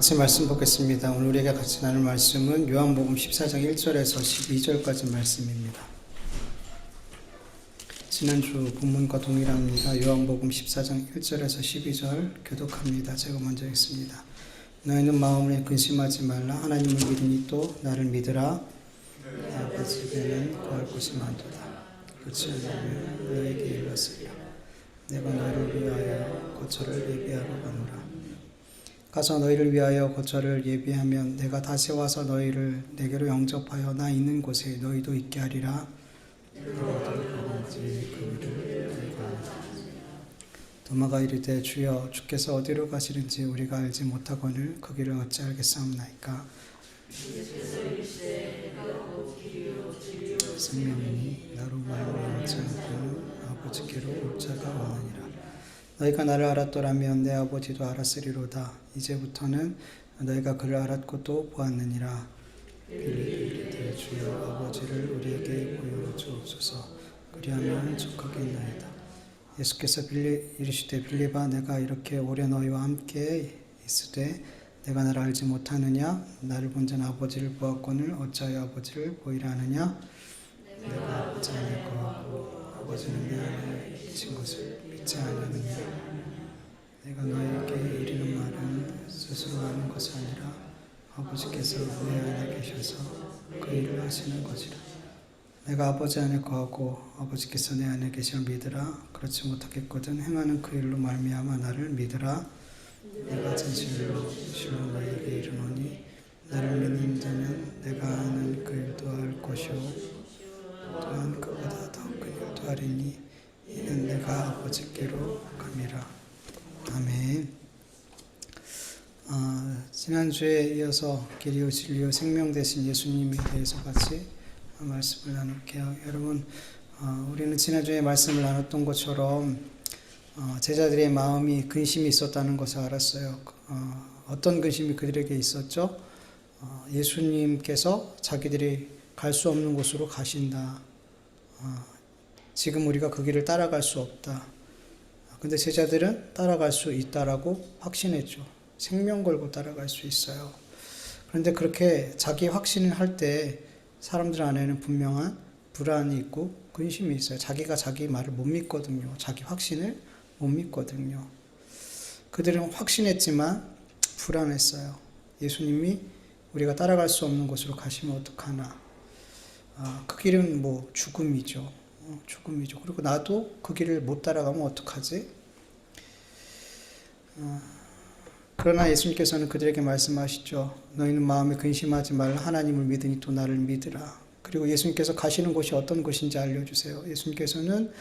같이 말씀 보겠습니다. 오늘 우리에게 같이 나눌 말씀은 요한복음 14장 1절에서 12절까지 말씀입니다. 지난주 본문과 동일합니다. 요한복음 14장 1절에서 12절 교독합니다. 제가 먼저 읽습니다. 너희는 마음에 근심하지 말라. 하나님을 믿으니 또 나를 믿으라. 내 아버지 집에는 거할 곳이 많도다. 그렇지 않으면 너희에게 일렀으리라. 내가 너희를 위하여 거처를 예비하러 가노라. 가서 너희를 위하여 거처를 예비하면 내가 다시 와서 너희를 내게로 영접하여 나 있는 곳에 너희도 있게 하리라. 내가 어디로 가는지 그 일을 너희가 알라. 도마가 이르되 주여 주께서 어디로 가시는지 우리가 알지 못하거늘 그 길을 어찌 알겠사옵나이까. 생명이니 나로 말미암지 않고는 아버지께로 올 자가 없느니라. 너희가 나를 알았더라면 내 아버지도 알았으리로다. 이제부터는 너희가 그를 알았고 또 보았느니라. 빌립이 이르되 주여 아버지를 우리에게 보여주옵소서. 그리하면 족하겠나이다. 예수께서 이르시되 빌립아 내가 이렇게 오래 너희와 함께 있으되 내가 나를 알지 못하느냐? 나를 본 자는 아버지를 보았거늘 어찌하여 아버지를 보이라 하느냐? 내가 아버지 안에 거하고 아버지는 내 안에 계신 것을 믿지 아니하느냐? 내가 너희에게 이르는 말은 스스로 하는 것이 아니라 아버지께서 내 안에 계셔서 그 일을 하시는 것이라. 내가 아버지 안에 거하고 아버지께서 내 안에 계시면 믿으라. 그렇지 못하겠거든 행하는 그 일로 말미암아 나를 믿으라. 내가 진실로 너희에게 이르노니 나를 믿는 자는 내가 하는 그 일도 할 것이요 또한 그보다 더 큰 일도 하리니 이는 내가 아버지께로 감이라. 아멘. 지난주에 이어서 길이요 진리요 생명 되신 예수님에 대해서 같이 말씀을 나눌게요. 여러분, 우리는 지난주에 말씀을 나눴던 것처럼 제자들의 마음이 근심이 있었다는 것을 알았어요. 어떤 근심이 그들에게 있었죠? 예수님께서 자기들이 갈 수 없는 곳으로 가신다. 지금 우리가 그 길을 따라갈 수 없다. 근데 제자들은 따라갈 수 있다라고 확신했죠. 생명 걸고 따라갈 수 있어요. 그런데 그렇게 자기 확신을 할 때 사람들 안에는 분명한 불안이 있고 근심이 있어요. 자기가 자기 말을 못 믿거든요. 자기 확신을 못 믿거든요. 그들은 확신했지만 불안했어요. 예수님이 우리가 따라갈 수 없는 곳으로 가시면 어떡하나. 그 길은 죽음이죠. 죽음이죠. 그리고 나도 그 길을 못 따라가면 어떡하지? 그러나 예수님께서는 그들에게 말씀하시죠. 너희는 마음에 근심하지 말라. 하나님을 믿으니 또 나를 믿으라. 그리고 예수님께서 가시는 곳이 어떤 곳인지 알려주세요. 예수님께서는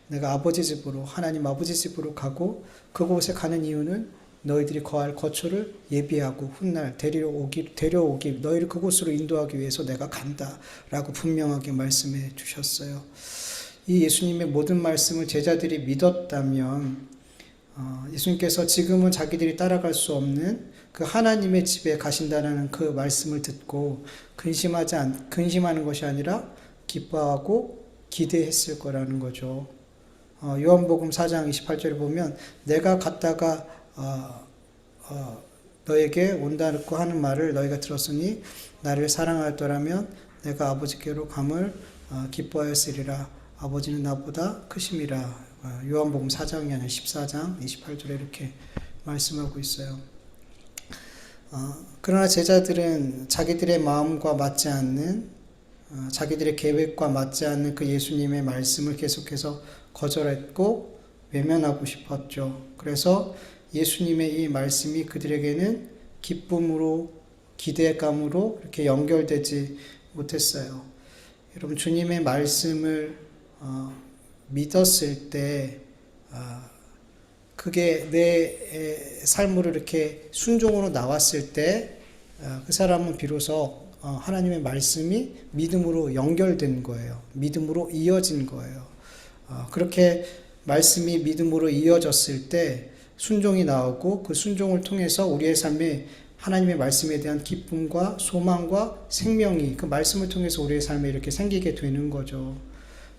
내가 아버지 집으로, 하나님 아버지 집으로 가고 그곳에 가는 이유는 너희들이 거할 거처를 예비하고 훗날 데려오기 너희를 그곳으로 인도하기 위해서 내가 간다라고 분명하게 말씀해 주셨어요. 이 예수님의 모든 말씀을 제자들이 믿었다면 예수님께서 지금은 자기들이 따라갈 수 없는 그 하나님의 집에 가신다는 그 말씀을 듣고 근심하는 것이 아니라 기뻐하고 기대했을 거라는 거죠. 요한복음 4장 28절에 보면 내가 갔다가 너에게 온다고 하는 말을 너희가 들었으니 나를 사랑하였더라면 내가 아버지께로 감을 기뻐하였으리라. 아버지는 나보다 크심이라. 요한복음 4장이 아니라 14장 28절에 이렇게 말씀하고 있어요. 그러나 제자들은 자기들의 마음과 맞지 않는 자기들의 계획과 맞지 않는 그 예수님의 말씀을 계속해서 거절했고 외면하고 싶었죠. 그래서 예수님의 이 말씀이 그들에게는 기쁨으로 기대감으로 이렇게 연결되지 못했어요. 여러분, 주님의 말씀을 믿었을 때 그게 내 삶으로 이렇게 순종으로 나왔을 때 그 사람은 비로소 하나님의 말씀이 믿음으로 연결된 거예요. 믿음으로 이어진 거예요. 그렇게 말씀이 믿음으로 이어졌을 때 순종이 나오고 그 순종을 통해서 우리의 삶에 하나님의 말씀에 대한 기쁨과 소망과 생명이 그 말씀을 통해서 우리의 삶에 이렇게 생기게 되는 거죠.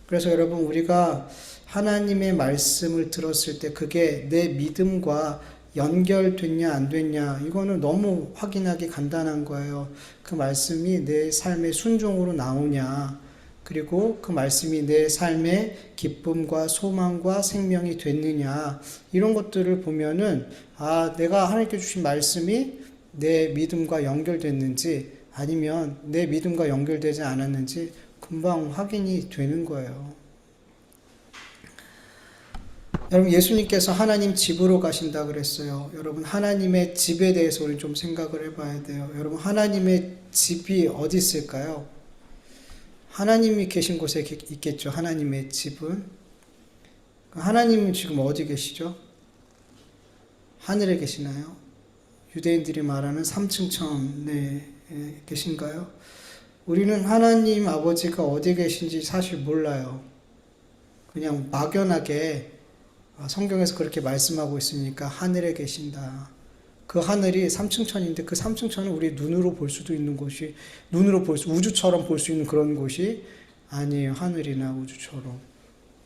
그래서 여러분, 우리가 하나님의 말씀을 들었을 때 그게 내 믿음과 연결됐냐 안 됐냐 이거는 너무 확인하기 간단한 거예요. 그 말씀이 내 삶의 순종으로 나오냐, 그리고 그 말씀이 내 삶의 기쁨과 소망과 생명이 됐느냐, 이런 것들을 보면은 내가 하나님께 주신 말씀이 내 믿음과 연결됐는지 아니면 내 믿음과 연결되지 않았는지 금방 확인이 되는 거예요. 여러분, 예수님께서 하나님 집으로 가신다 그랬어요. 여러분, 하나님의 집에 대해서 우리 좀 생각을 해봐야 돼요. 여러분, 하나님의 집이 어디 있을까요? 하나님이 계신 곳에 있겠죠. 하나님의 집은. 하나님은 지금 어디 계시죠? 하늘에 계시나요? 유대인들이 말하는 3층 천에 계신가요? 우리는 하나님 아버지가 어디 계신지 사실 몰라요. 그냥 막연하게 성경에서 그렇게 말씀하고 있으니까 하늘에 계신다. 그 하늘이 3층 천인데 그 3층 천은 우리 눈으로 볼 수도 있는 곳이, 우주처럼 볼 수 있는 그런 곳이 아니에요. 하늘이나 우주처럼.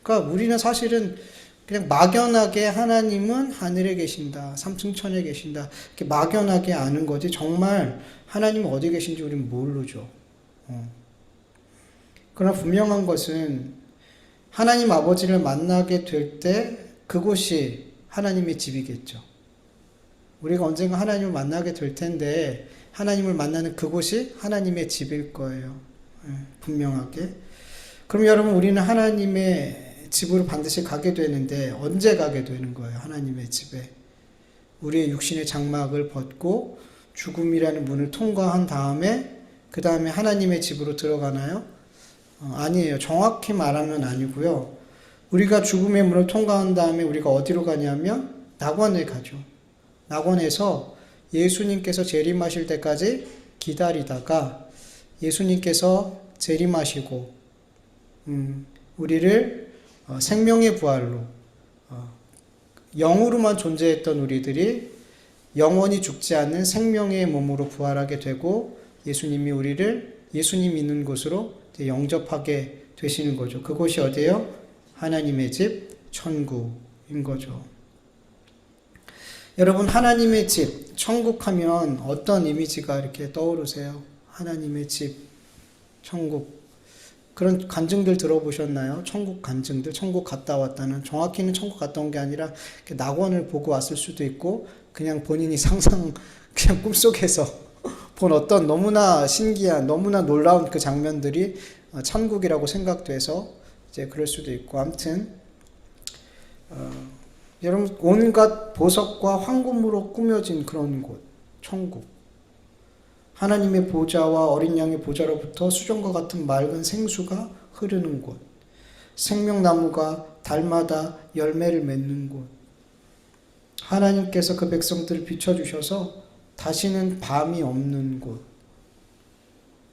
그러니까 우리는 사실은 그냥 막연하게 하나님은 하늘에 계신다, 3층 천에 계신다, 이렇게 막연하게 아는 거지 정말 하나님은 어디 계신지 우리는 모르죠. 그러나 분명한 것은 하나님 아버지를 만나게 될 때 그곳이 하나님의 집이겠죠. 우리가 언젠가 하나님을 만나게 될 텐데 하나님을 만나는 그곳이 하나님의 집일 거예요. 분명하게. 그럼 여러분, 우리는 하나님의 집으로 반드시 가게 되는데 언제 가게 되는 거예요? 하나님의 집에. 우리의 육신의 장막을 벗고 죽음이라는 문을 통과한 다음에 그 다음에 하나님의 집으로 들어가나요? 아니에요. 정확히 말하면 아니고요. 우리가 죽음의 문을 통과한 다음에 우리가 어디로 가냐면 낙원에 가죠. 낙원에서 예수님께서 재림하실 때까지 기다리다가 예수님께서 재림하시고 우리를 생명의 부활로, 영으로만 존재했던 우리들이 영원히 죽지 않는 생명의 몸으로 부활하게 되고 예수님이 우리를 예수님 있는 곳으로 영접하게 되시는 거죠. 그곳이 어디예요? 하나님의 집, 천국인 거죠. 여러분, 하나님의 집, 천국 하면 어떤 이미지가 이렇게 떠오르세요? 하나님의 집, 천국. 그런 간증들 들어보셨나요? 천국 간증들, 천국 갔다 왔다는. 정확히는 천국 갔다 온 게 아니라 낙원을 보고 왔을 수도 있고 그냥 본인이 그냥 꿈속에서 본 어떤 너무나 신기한, 너무나 놀라운 그 장면들이 천국이라고 생각돼서 이제 그럴 수도 있고. 아무튼 여러분, 온갖 보석과 황금으로 꾸며진 그런 곳, 천국. 하나님의 보좌와 어린 양의 보좌로부터 수정과 같은 맑은 생수가 흐르는 곳. 생명나무가 달마다 열매를 맺는 곳. 하나님께서 그 백성들을 비춰주셔서 다시는 밤이 없는 곳.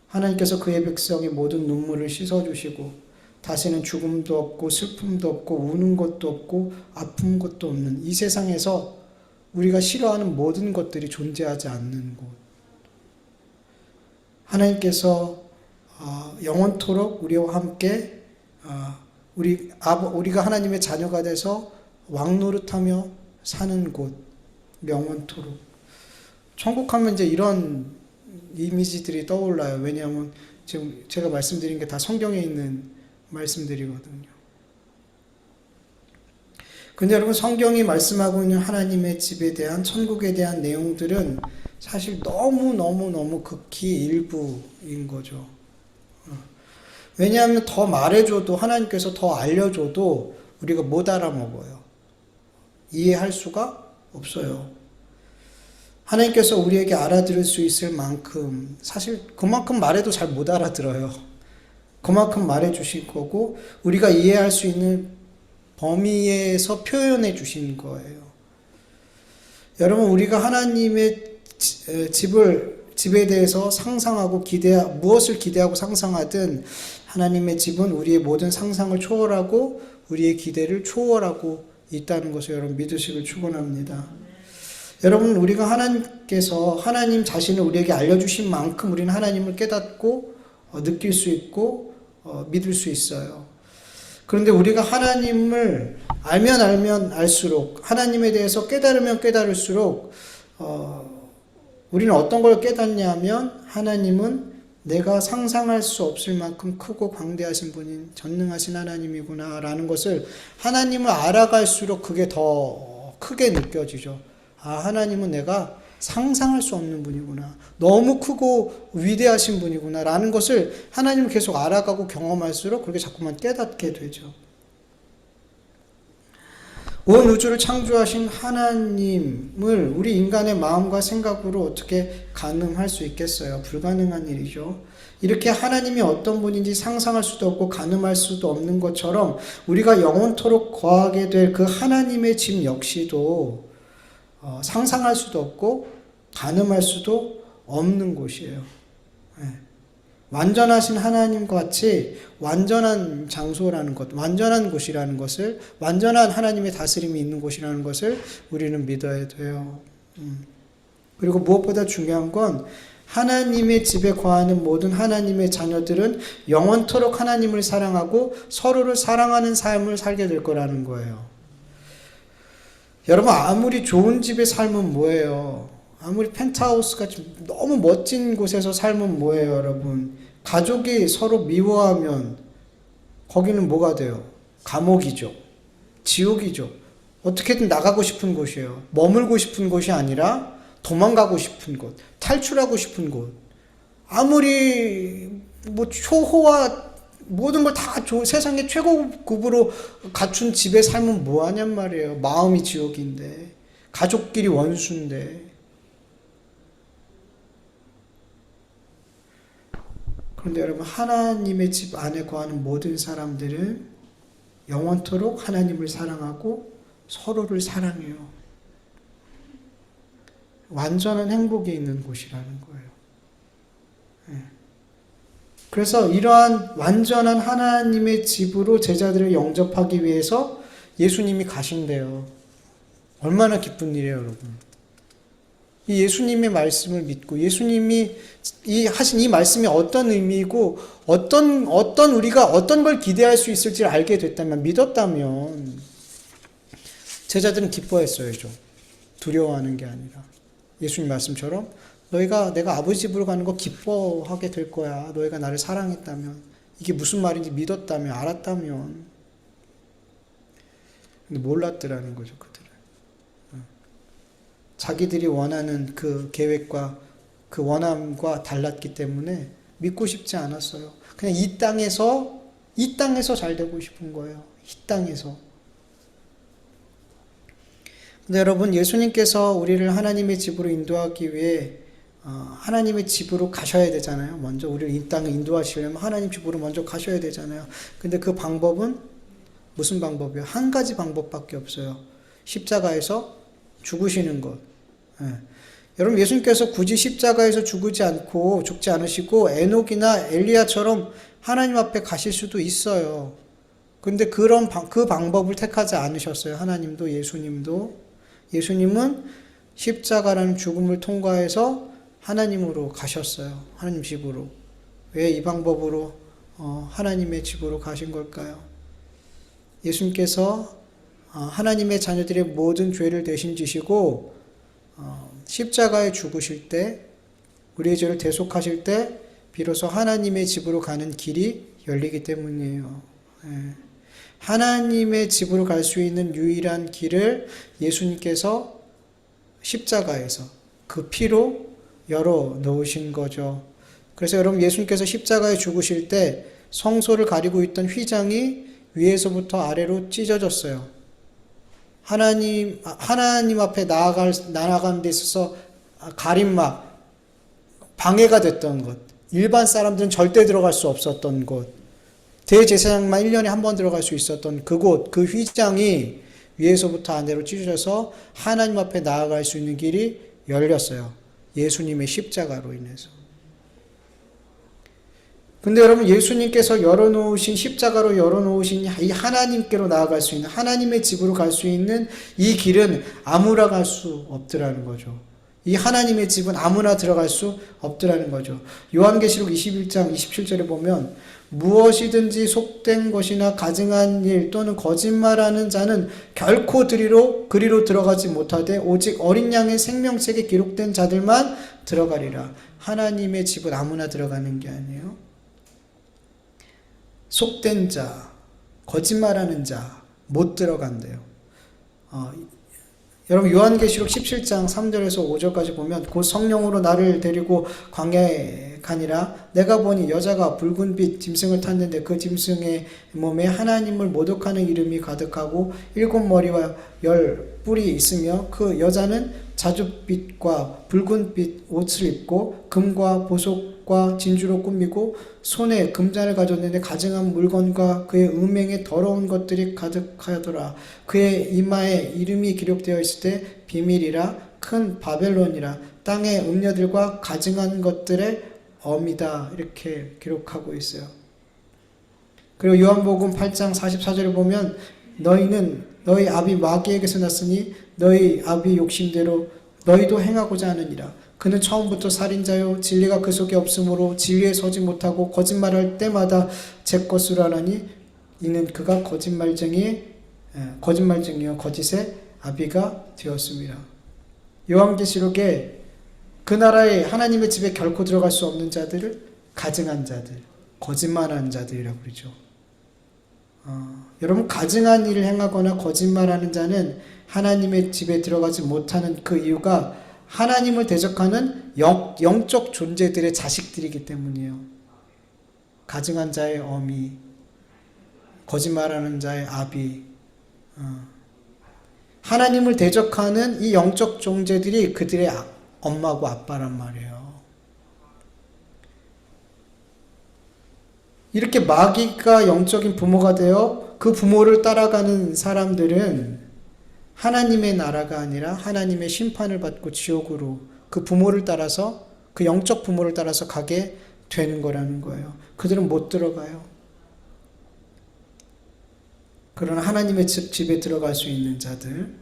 하나님께서 그의 백성의 모든 눈물을 씻어주시고 다시는 죽음도 없고 슬픔도 없고 우는 것도 없고 아픈 것도 없는, 이 세상에서 우리가 싫어하는 모든 것들이 존재하지 않는 곳. 하나님께서 영원토록 우리와 함께 우리가 하나님의 자녀가 돼서 왕노릇하며 사는 곳, 영원토록. 천국하면 이제 이런 이미지들이 떠올라요. 왜냐하면 지금 제가 말씀드린 게 다 성경에 있는 말씀들이거든요. 근데 여러분, 성경이 말씀하고 있는 하나님의 집에 대한, 천국에 대한 내용들은 사실 너무 극히 일부인 거죠. 왜냐하면 더 말해줘도, 하나님께서 더 알려줘도 우리가 못 알아먹어요. 이해할 수가 없어요. 하나님께서 우리에게 알아들을 수 있을 만큼, 사실 그만큼 말해도 잘 못 알아들어요. 그만큼 말해주실 거고 우리가 이해할 수 있는 범위에서 표현해 주신 거예요. 여러분, 우리가 하나님의 집에 대해서 상상하고 무엇을 기대하고 상상하든 하나님의 집은 우리의 모든 상상을 초월하고 우리의 기대를 초월하고 있다는 것을 여러분 믿으시길 축원합니다. 여러분, 우리가 하나님께서 하나님 자신을 우리에게 알려주신 만큼 우리는 하나님을 깨닫고 느낄 수 있고 믿을 수 있어요. 그런데 우리가 하나님을 알면 알수록, 하나님에 대해서 깨달으면 깨달을수록 우리는 어떤 걸 깨닫냐면 하나님은 내가 상상할 수 없을 만큼 크고 광대하신 분인 전능하신 하나님이구나 라는 것을 하나님을 알아갈수록 그게 더 크게 느껴지죠. 아, 하나님은 내가 상상할 수 없는 분이구나. 너무 크고 위대하신 분이구나 라는 것을 하나님을 계속 알아가고 경험할수록 그렇게 자꾸만 깨닫게 되죠. 온 우주를 창조하신 하나님을 우리 인간의 마음과 생각으로 어떻게 가늠할 수 있겠어요? 불가능한 일이죠. 이렇게 하나님이 어떤 분인지 상상할 수도 없고 가늠할 수도 없는 것처럼 우리가 영원토록 거하게 될 그 하나님의 집 역시도 상상할 수도 없고 가늠할 수도 없는 곳이에요. 완전하신 하나님과 같이 완전한 장소라는 것, 완전한 곳이라는 것을, 완전한 하나님의 다스림이 있는 곳이라는 것을 우리는 믿어야 돼요. 그리고 무엇보다 중요한 건 하나님의 집에 거하는 모든 하나님의 자녀들은 영원토록 하나님을 사랑하고 서로를 사랑하는 삶을 살게 될 거라는 거예요. 여러분, 아무리 좋은 집에 살면 뭐예요? 아무리 펜트하우스같이 너무 멋진 곳에서 살면 뭐예요, 여러분? 가족이 서로 미워하면 거기는 뭐가 돼요? 감옥이죠. 지옥이죠. 어떻게든 나가고 싶은 곳이에요. 머물고 싶은 곳이 아니라 도망가고 싶은 곳, 탈출하고 싶은 곳. 아무리 초호화 모든 걸 다 세상의 최고급으로 갖춘 집에 살면 뭐하냔 말이에요. 마음이 지옥인데, 가족끼리 원수인데. 그런데 여러분, 하나님의 집 안에 거하는 모든 사람들은 영원토록 하나님을 사랑하고 서로를 사랑해요. 완전한 행복이 있는 곳이라는 거예요. 그래서 이러한 완전한 하나님의 집으로 제자들을 영접하기 위해서 예수님이 가신대요. 얼마나 기쁜 일이에요, 여러분. 이 예수님의 말씀을 믿고 예수님이 하신 이 말씀이 어떤 의미이고 우리가 어떤 걸 기대할 수 있을지를 알게 됐다면, 믿었다면 제자들은 기뻐했어야죠. 두려워하는 게 아니라. 예수님 말씀처럼 너희가 내가 아버지 집으로 가는 거 기뻐하게 될 거야. 너희가 나를 사랑했다면, 이게 무슨 말인지 믿었다면, 알았다면. 근데 몰랐더라는 거죠, 그들은. 자기들이 원하는 그 계획과 그 원함과 달랐기 때문에 믿고 싶지 않았어요. 그냥 이 땅에서 잘 되고 싶은 거예요. 이 땅에서. 근데 여러분, 예수님께서 우리를 하나님의 집으로 인도하기 위해 하나님의 집으로 가셔야 되잖아요. 먼저 우리를 이 땅에 인도하시려면 하나님 집으로 먼저 가셔야 되잖아요. 근데 그 방법은 무슨 방법이에요? 한 가지 방법밖에 없어요. 십자가에서 죽으시는 것. 여러분, 예수님께서 굳이 십자가에서 죽지 않으시고 에녹이나 엘리야처럼 하나님 앞에 가실 수도 있어요. 근데 그 방법을 택하지 않으셨어요. 하나님도 예수님도. 예수님은 십자가라는 죽음을 통과해서 하나님으로 가셨어요. 하나님 집으로. 왜 이 방법으로 하나님의 집으로 가신 걸까요? 예수님께서 하나님의 자녀들의 모든 죄를 대신 지시고 십자가에 죽으실 때, 우리의 죄를 대속하실 때 비로소 하나님의 집으로 가는 길이 열리기 때문이에요. 하나님의 집으로 갈 수 있는 유일한 길을 예수님께서 십자가에서 그 피로 열어 놓으신 거죠. 그래서 여러분, 예수님께서 십자가에 죽으실 때 성소를 가리고 있던 휘장이 위에서부터 아래로 찢어졌어요. 하나님 앞에 나아가는 데 있어서 가림막, 방해가 됐던 것, 일반 사람들은 절대 들어갈 수 없었던 곳, 대제사장만 1년에 한 번 들어갈 수 있었던 그곳, 그 휘장이 위에서부터 아래로 찢어져서 하나님 앞에 나아갈 수 있는 길이 열렸어요. 예수님의 십자가로 인해서. 근데 여러분, 예수님께서 십자가로 열어놓으신 이 하나님께로 나아갈 수 있는, 하나님의 집으로 갈 수 있는 이 길은 아무나 갈 수 없더라는 거죠. 이 하나님의 집은 아무나 들어갈 수 없더라는 거죠. 요한계시록 21장 27절에 보면 무엇이든지 속된 것이나 가증한 일 또는 거짓말하는 자는 결코 그리로 들어가지 못하되 오직 어린 양의 생명책에 기록된 자들만 들어가리라. 하나님의 집은 아무나 들어가는 게 아니에요. 속된 자, 거짓말하는 자 못 들어간대요. 여러분 요한계시록 17장 3절에서 5절까지 보면 곧 성령으로 나를 데리고 광야에 가니라. 내가 보니 여자가 붉은 빛 짐승을 탔는데 그 짐승의 몸에 하나님을 모독하는 이름이 가득하고 7머리와 10뿔이 있으며 그 여자는 자줏빛과 붉은빛 옷을 입고 금과 보석과 진주로 꾸미고 손에 금잔을 가졌는데 가증한 물건과 그의 음행에 더러운 것들이 가득하더라. 그의 이마에 이름이 기록되어 있을 때 비밀이라 큰 바벨론이라 땅의 음녀들과 가증한 것들의 엄이다. 이렇게 기록하고 있어요. 그리고 요한복음 8장 44절에 보면 너희는 너희 아비 마귀에게서 났으니 너희 아비 욕심대로 너희도 행하고자 하느니라. 그는 처음부터 살인자요 진리가 그 속에 없으므로 진리에 서지 못하고 거짓말할 때마다 제 것으로 하나니 이는 그가 거짓말쟁이요 거짓의 아비가 되었습니다. 요한계시록에 그 나라에 하나님의 집에 결코 들어갈 수 없는 자들을 가증한 자들, 거짓말하는 자들이라고 그러죠. 여러분 가증한 일을 행하거나 거짓말하는 자는 하나님의 집에 들어가지 못하는 그 이유가 하나님을 대적하는 영적 존재들의 자식들이기 때문이에요. 가증한 자의 어미, 거짓말하는 자의 아비, 하나님을 대적하는 이 영적 존재들이 그들의 엄마고 아빠란 말이에요. 이렇게 마귀가 영적인 부모가 되어 그 부모를 따라가는 사람들은 하나님의 나라가 아니라 하나님의 심판을 받고 지옥으로 그 부모를 따라서 그 영적 부모를 따라서 가게 되는 거라는 거예요. 그들은 못 들어가요. 그러나 하나님의 집에 들어갈 수 있는 자들,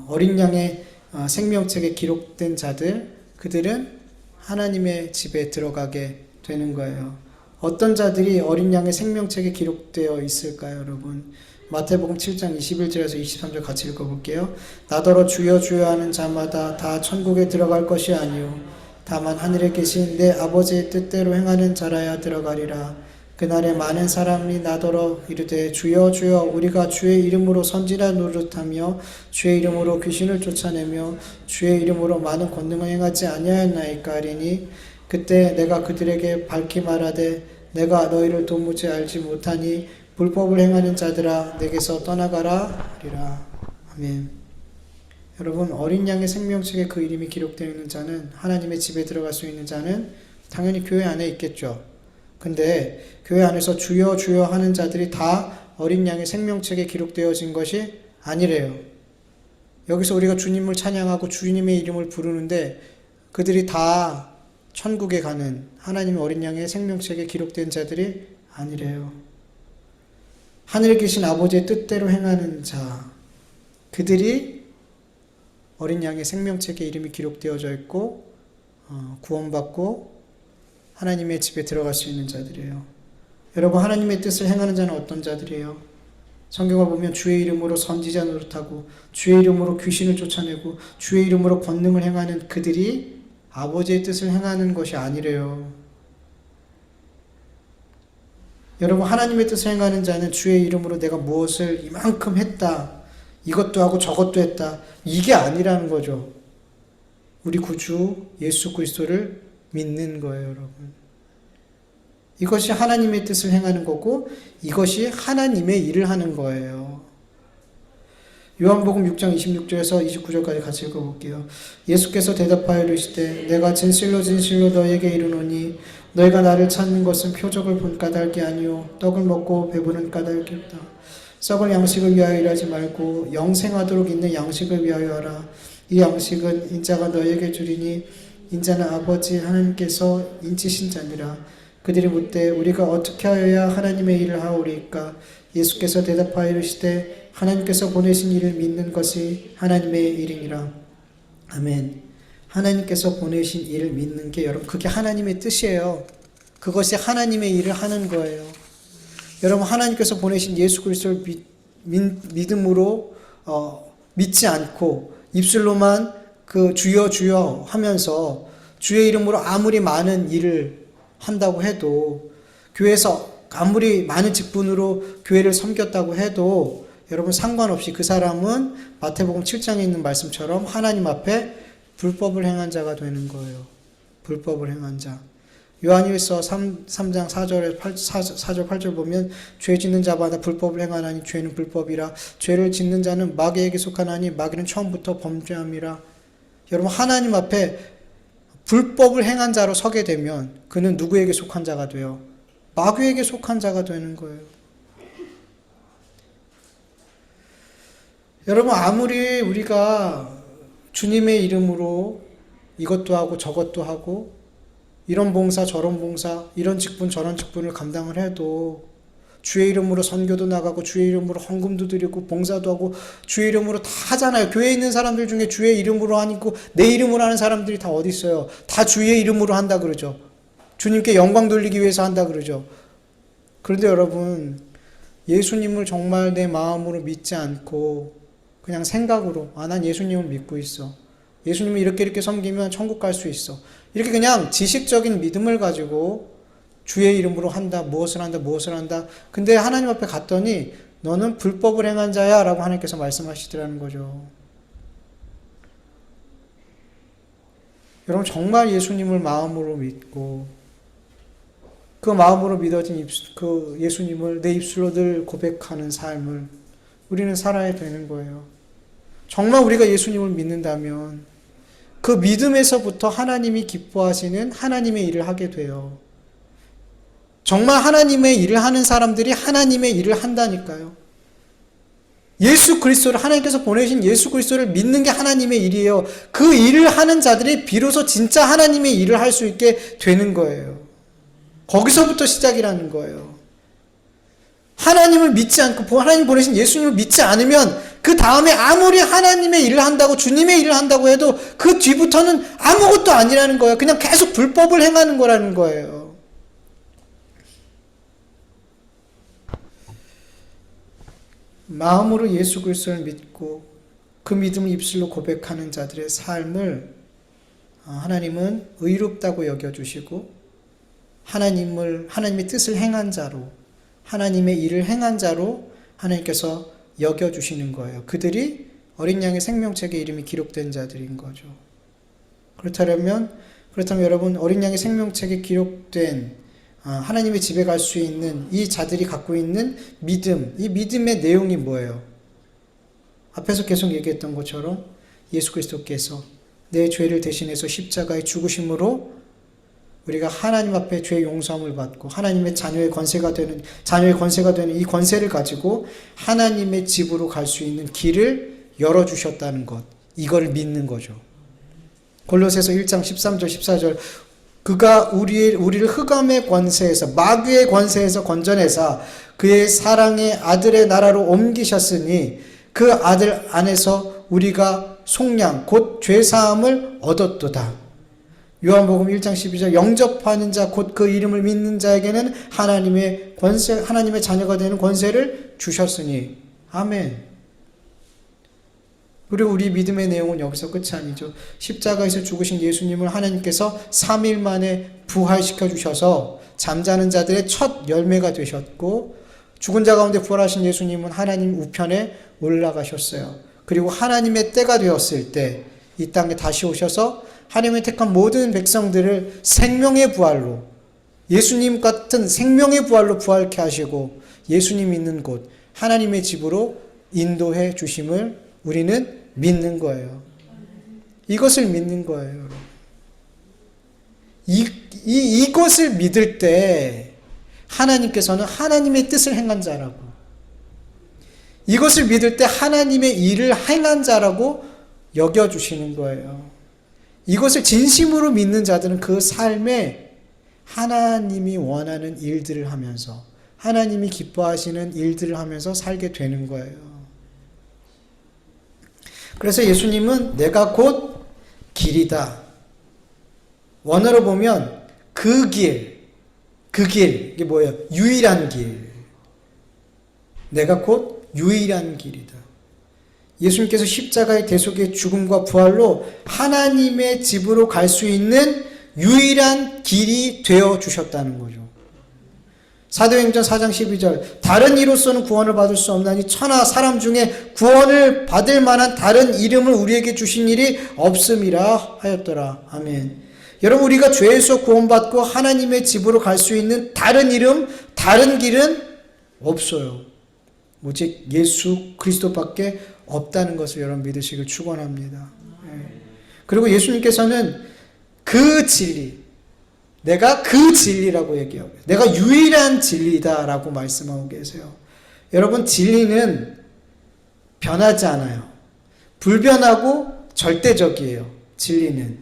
어린 양의 생명책에 기록된 자들, 그들은 하나님의 집에 들어가게 되는 거예요. 어떤 자들이 어린 양의 생명책에 기록되어 있을까요, 여러분? 마태복음 7장 21절에서 23절 같이 읽어볼게요. 나더러 주여 주여 하는 자마다 다 천국에 들어갈 것이 아니요 다만 하늘에 계신 내 아버지의 뜻대로 행하는 자라야 들어가리라. 그날에 많은 사람이 나더러 이르되 주여 주여 우리가 주의 이름으로 선지자 노릇하며 주의 이름으로 귀신을 쫓아내며 주의 이름으로 많은 권능을 행하지 아니하였나이까 하리니 그때 내가 그들에게 밝히 말하되 내가 너희를 도무지 알지 못하니 불법을 행하는 자들아 내게서 떠나가라 하리라. 아멘. 여러분 어린 양의 생명책에 그 이름이 기록되어 있는 자는 하나님의 집에 들어갈 수 있는 자는 당연히 교회 안에 있겠죠. 근데 교회 안에서 주여 주여 하는 자들이 다 어린 양의 생명책에 기록되어진 것이 아니래요. 여기서 우리가 주님을 찬양하고 주님의 이름을 부르는데 그들이 다 천국에 가는 하나님의 어린 양의 생명책에 기록된 자들이 아니래요. 하늘에 계신 아버지의 뜻대로 행하는 자, 그들이 어린 양의 생명책에 이름이 기록되어져 있고 구원받고 하나님의 집에 들어갈 수 있는 자들이에요. 여러분 하나님의 뜻을 행하는 자는 어떤 자들이에요? 성경을 보면 주의 이름으로 선지자 노릇하고 주의 이름으로 귀신을 쫓아내고 주의 이름으로 권능을 행하는 그들이 아버지의 뜻을 행하는 것이 아니래요. 여러분 하나님의 뜻을 행하는 자는 주의 이름으로 내가 무엇을 이만큼 했다, 이것도 하고 저것도 했다, 이게 아니라는 거죠. 우리 구주 예수 그리스도를 믿는 거예요, 여러분. 이것이 하나님의 뜻을 행하는 거고 이것이 하나님의 일을 하는 거예요. 요한복음 6장 26절에서 29절까지 같이 읽어볼게요. 예수께서 대답하여 이르시되 내가 진실로 진실로 너희에게 이르노니 너희가 나를 찾는 것은 표적을 본 까닭이 아니요 떡을 먹고 배부른 까닭이었다. 썩을 양식을 위하여 일하지 말고 영생하도록 있는 양식을 위하여 하라. 이 양식은 인자가 너희에게 주리니 인자는 아버지 하나님께서 인치신 자니라. 그들이 묻되 우리가 어떻게 하여야 하나님의 일을 하오리까? 예수께서 대답하여 이르시되 하나님께서 보내신 일을 믿는 것이 하나님의 일이니라. 아멘. 하나님께서 보내신 일을 믿는 게 여러분 그게 하나님의 뜻이에요. 그것이 하나님의 일을 하는 거예요. 여러분, 하나님께서 보내신 예수 그리스도를 믿음으로 믿지 않고 입술로만 그 주여 주여 하면서 주의 이름으로 아무리 많은 일을 한다고 해도, 교회에서 아무리 많은 직분으로 교회를 섬겼다고 해도 여러분, 상관없이 그 사람은 마태복음 7장에 있는 말씀처럼 하나님 앞에 불법을 행한 자가 되는 거예요. 불법을 행한 자. 요한일서 3장 4절 8절 보면 죄 짓는 자마다 불법을 행하나니 죄는 불법이라. 죄를 짓는 자는 마귀에게 속하나니 마귀는 처음부터 범죄함이라. 여러분, 하나님 앞에 불법을 행한 자로 서게 되면 그는 누구에게 속한 자가 돼요? 마귀에게 속한 자가 되는 거예요. 여러분, 아무리 우리가 주님의 이름으로 이것도 하고 저것도 하고 이런 봉사 저런 봉사, 이런 직분 저런 직분을 감당을 해도, 주의 이름으로 선교도 나가고 주의 이름으로 헌금도 드리고 봉사도 하고 주의 이름으로 다 하잖아요. 교회에 있는 사람들 중에 주의 이름으로 하고 내 이름으로 하는 사람들이 다 어디 있어요? 다 주의 이름으로 한다 그러죠. 주님께 영광 돌리기 위해서 한다 그러죠. 그런데 여러분, 예수님을 정말 내 마음으로 믿지 않고 그냥 생각으로, 난 예수님을 믿고 있어, 예수님을 이렇게 섬기면 천국 갈 수 있어, 이렇게 그냥 지식적인 믿음을 가지고 주의 이름으로 한다, 무엇을 한다. 근데 하나님 앞에 갔더니 너는 불법을 행한 자야 라고 하나님께서 말씀하시더라는 거죠. 여러분, 정말 예수님을 마음으로 믿고 그 마음으로 믿어진 그 예수님을 내 입술로 늘 고백하는 삶을 우리는 살아야 되는 거예요. 정말 우리가 예수님을 믿는다면 그 믿음에서부터 하나님이 기뻐하시는 하나님의 일을 하게 돼요. 정말 하나님의 일을 하는 사람들이 하나님의 일을 한다니까요. 예수 그리스도를, 하나님께서 보내신 예수 그리스도를 믿는 게 하나님의 일이에요. 그 일을 하는 자들이 비로소 진짜 하나님의 일을 할 수 있게 되는 거예요. 거기서부터 시작이라는 거예요. 하나님을 믿지 않고 하나님 보내신 예수님을 믿지 않으면 그 다음에 아무리 하나님의 일을 한다고, 주님의 일을 한다고 해도 그 뒤부터는 아무것도 아니라는 거예요. 그냥 계속 불법을 행하는 거라는 거예요. 마음으로 예수 그리스도를 믿고 그 믿음을 입술로 고백하는 자들의 삶을 하나님은 의롭다고 여겨주시고, 하나님의 뜻을 행한 자로, 하나님의 일을 행한 자로 하나님께서 여겨주시는 거예요. 그들이 어린 양의 생명책에 이름이 기록된 자들인 거죠. 그렇다면 여러분, 어린 양의 생명책에 기록된 하나님의 집에 갈 수 있는 이 자들이 갖고 있는 믿음, 이 믿음의 내용이 뭐예요? 앞에서 계속 얘기했던 것처럼 예수 그리스도께서 내 죄를 대신해서 십자가의 죽으심으로 우리가 하나님 앞에 죄의 용서함을 받고 하나님의 자녀의 권세가 되는 이 권세를 가지고 하나님의 집으로 갈 수 있는 길을 열어주셨다는 것, 이걸 믿는 거죠. 골로새서 1장 13절 14절, 그가 우리를 흑암의 권세에서, 마귀의 권세에서 건져내사 그의 사랑의 아들의 나라로 옮기셨으니 그 아들 안에서 우리가 속량 곧 죄사함을 얻었도다. 요한복음 1장 12절, 영접하는 자 곧 그 이름을 믿는 자에게는 하나님의 자녀가 되는 권세를 주셨으니. 아멘. 그리고 우리 믿음의 내용은 여기서 끝이 아니죠. 십자가에서 죽으신 예수님을 하나님께서 3일 만에 부활시켜 주셔서 잠자는 자들의 첫 열매가 되셨고, 죽은 자 가운데 부활하신 예수님은 하나님 우편에 올라가셨어요. 그리고 하나님의 때가 되었을 때 이 땅에 다시 오셔서 하나님의 택한 모든 백성들을 생명의 부활로, 예수님 같은 생명의 부활로 부활케 하시고 예수님 있는 곳, 하나님의 집으로 인도해 주심을 우리는 믿는 거예요. 이것을 믿는 거예요. 이것을 믿을 때 하나님께서는 하나님의 뜻을 행한 자라고, 이것을 믿을 때 하나님의 일을 행한 자라고 여겨주시는 거예요. 이것을 진심으로 믿는 자들은 그 삶에 하나님이 원하는 일들을 하면서, 하나님이 기뻐하시는 일들을 하면서 살게 되는 거예요. 그래서 예수님은 내가 곧 길이다. 원어로 보면 그 길, 그 길, 이게 뭐예요? 유일한 길. 내가 곧 유일한 길이다. 예수님께서 십자가의 대속의 죽음과 부활로 하나님의 집으로 갈 수 있는 유일한 길이 되어 주셨다는 거죠. 사도행전 4장 12절 다른 이로서는 구원을 받을 수 없나니 천하 사람 중에 구원을 받을 만한 다른 이름을 우리에게 주신 일이 없음이라 하였더라. 아멘. 여러분, 우리가 죄에서 구원받고 하나님의 집으로 갈 수 있는 다른 이름, 다른 길은 없어요. 오직 예수 그리스도밖에 없다는 것을 여러분 믿으시길 축원합니다. 그리고 예수님께서는 그 진리, 내가 그 진리라고 얘기하고 내가 유일한 진리다라고 말씀하고 계세요. 여러분, 진리는 변하지 않아요. 불변하고 절대적이에요. 진리는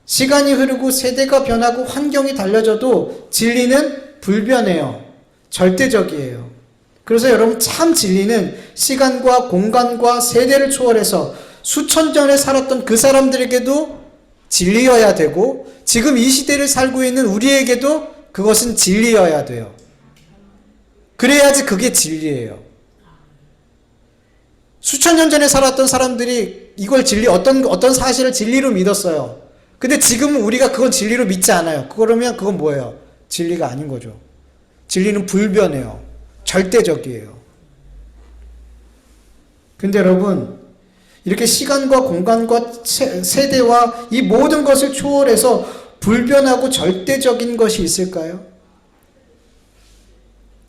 시간이 흐르고 세대가 변하고 환경이 달라져도 진리는 불변해요. 절대적이에요. 그래서 여러분, 참 진리는 시간과 공간과 세대를 초월해서 수천 전에 살았던 그 사람들에게도 진리여야 되고 지금 이 시대를 살고 있는 우리에게도 그것은 진리여야 돼요. 그래야지 그게 진리예요. 수천 년 전에 살았던 사람들이 이걸 어떤 사실을 진리로 믿었어요. 근데 지금은 우리가 그건 진리로 믿지 않아요. 그러면 그건 뭐예요? 진리가 아닌 거죠. 진리는 불변해요. 절대적이에요. 근데 여러분, 이렇게 시간과 공간과 세대와 이 모든 것을 초월해서 불변하고 절대적인 것이 있을까요?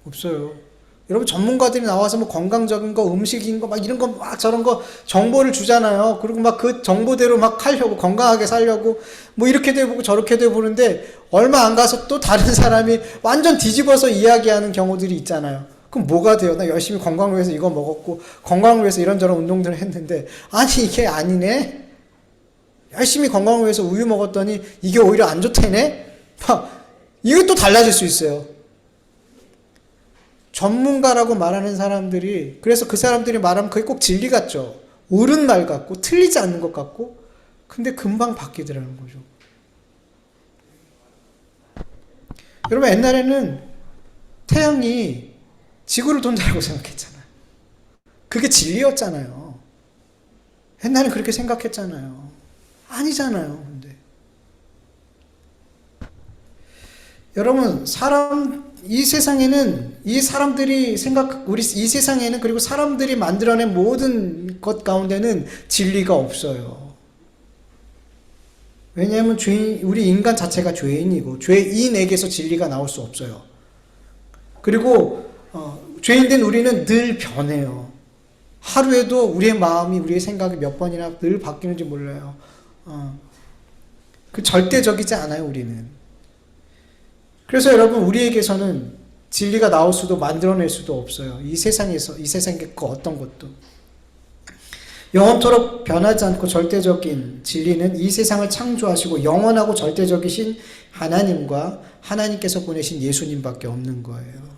없어요. 여러분, 전문가들이 나와서 뭐 건강적인 거, 음식인 거, 막 이런 거, 막 저런 거 정보를 주잖아요. 그리고 막 그 정보대로 막 하려고, 건강하게 살려고, 뭐 이렇게도 해보고 저렇게도 해보는데, 얼마 안 가서 또 다른 사람이 완전 뒤집어서 이야기하는 경우들이 있잖아요. 그럼 뭐가 돼요? 나 열심히 건강을 위해서 이거 먹었고, 건강을 위해서 이런저런 운동들을 했는데, 아니, 이게 아니네? 열심히 건강을 위해서 우유 먹었더니, 이게 오히려 안 좋다네? 이게 또 달라질 수 있어요. 전문가라고 말하는 사람들이, 그래서 그 사람들이 말하면 그게 꼭 진리 같죠. 옳은 말 같고 틀리지 않는 것 같고, 근데 금방 바뀌더라는 거죠. 여러분, 옛날에는 태양이 지구를 돈다라고 생각했잖아요. 그게 진리였잖아요. 옛날엔 그렇게 생각했잖아요. 아니잖아요. 근데 여러분, 이 세상에는 이 세상에는 그리고 사람들이 만들어낸 모든 것 가운데는 진리가 없어요. 왜냐하면 우리 인간 자체가 죄인이고 죄인에게서 진리가 나올 수 없어요. 그리고 죄인된 우리는 늘 변해요. 하루에도 우리의 마음이, 우리의 생각이 몇 번이나 늘 바뀌는지 몰라요. 그 절대적이지 않아요, 우리는. 그래서 여러분, 우리에게서는 진리가 나올 수도 만들어낼 수도 없어요. 이 세상의 그 어떤 것도. 영원토록 변하지 않고 절대적인 진리는 이 세상을 창조하시고 영원하고 절대적이신 하나님과 하나님께서 보내신 예수님밖에 없는 거예요.